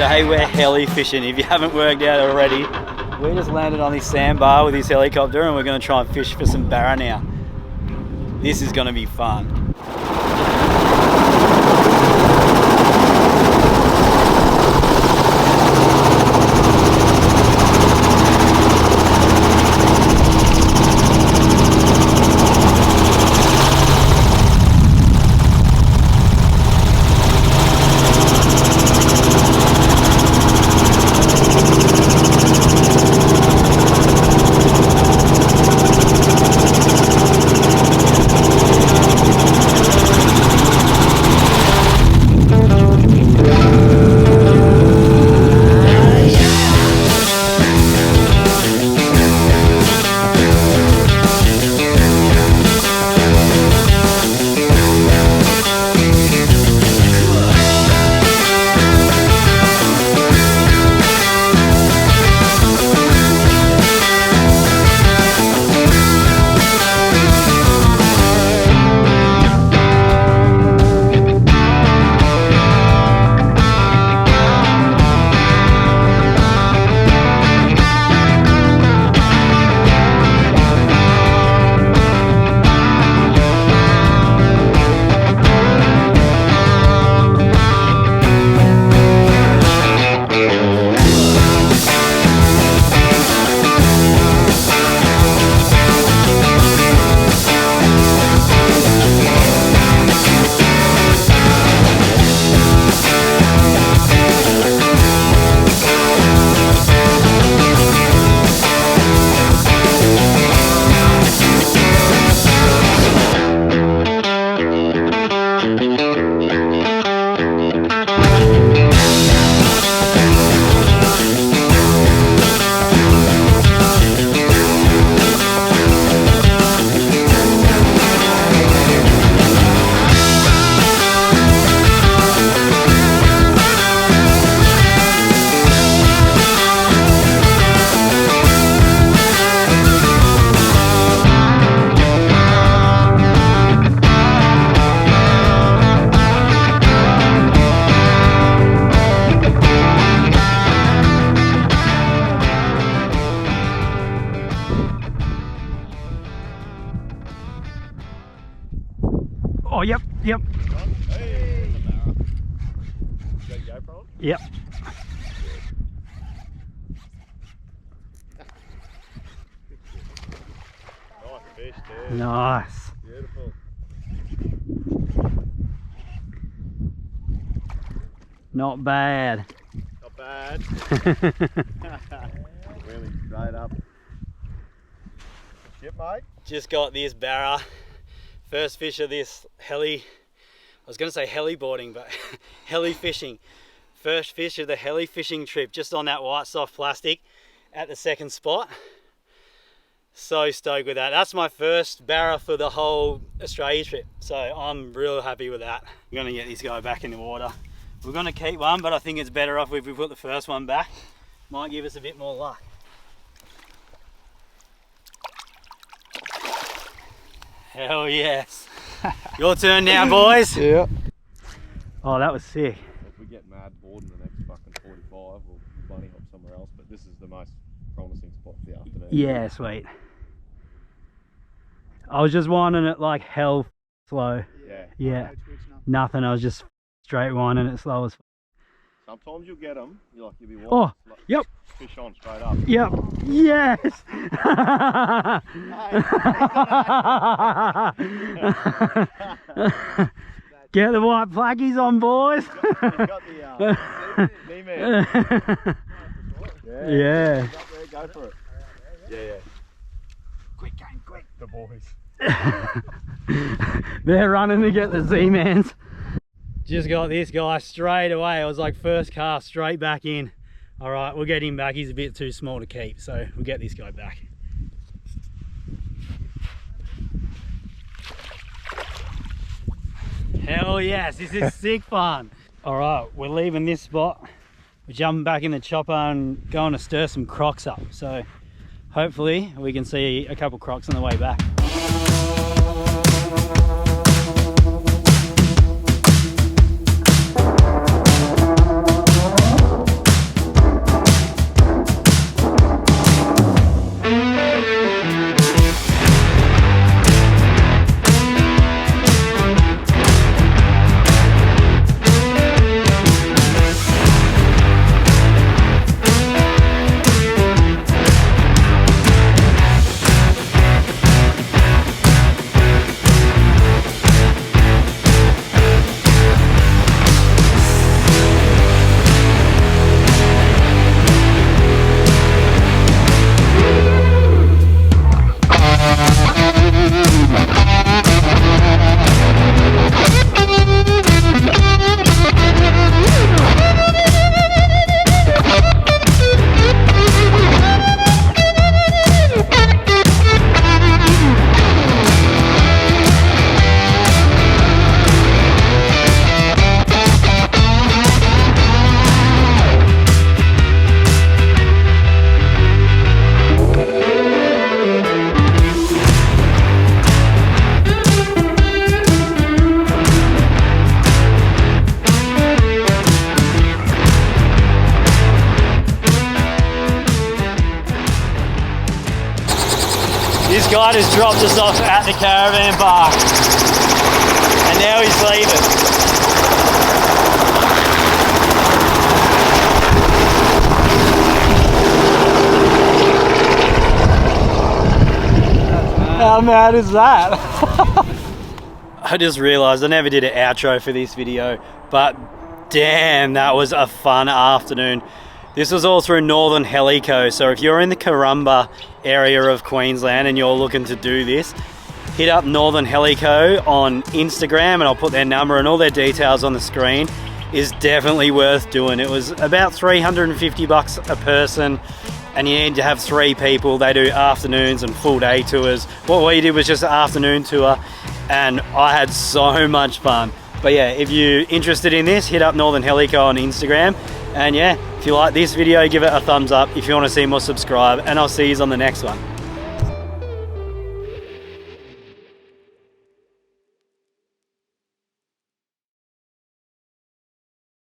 Today we're heli fishing. If you haven't worked out already, we just landed on this sandbar with this helicopter and we're going to try and fish for some barra now. This is going to be fun. Oh, yep. Hey, got GoPro on? Yep. Nice fish, dude. Nice. Beautiful. Not bad. Not bad. Really straight up. Ship, mate. Just got this barra. First fish of this heli. I was going to say heli boarding, but heli fishing. First fish of the heli fishing trip, just on that white soft plastic at the second spot. So stoked with that. That's my first barra for the whole Australia trip. So I'm real happy with that. I'm going to get this guy back in the water. We're going to keep one, but I think it's better off if we put the first one back. Might give us a bit more luck. Hell yes. Your turn now, boys. Yeah. Oh, that was sick. If we get mad bored in the next fucking 45, we'll bunny hop somewhere else, but this is the most promising spot for the afternoon. Yeah, sweet. I was just winding it like hell slow. Yeah. Yeah. Nothing. I was just straight winding it slow as fuck. Sometimes you'll get them. You'll be walking. Oh, yep. Fish on straight up. Yep. Yes. Get the white flaggies on, boys. You got the teeming. Yeah. Go for it. Yeah. Quick game, quick. The boys. They're running to get the Z-mans. Just got this guy straight away. It was like first cast straight back in. All right, we'll get him back. He's a bit too small to keep, so we'll get this guy back. Hell yes, this is sick fun. All right, we're leaving this spot. We're jumping back in the chopper and going to stir some crocs up. So hopefully we can see a couple crocs on the way back. guy just dropped us off at the caravan park. And now he's leaving. How mad is that? I just realised I never did an outro for this video, but damn, that was a fun afternoon. This was all through Northern Helico, so if you're in the Currumba area of Queensland and you're looking to do this, hit up Northern Helico on Instagram and I'll put their number and all their details on the screen. Is definitely worth doing. It was about 350 bucks a person, and you need to have 3 people. They do afternoons and full day tours. What we did was just an afternoon tour, and I had so much fun. But yeah, if you're interested in this, hit up Northern Helico on Instagram. And yeah, if you like this video, give it a thumbs up. If you want to see more, subscribe, and I'll see you on the next one.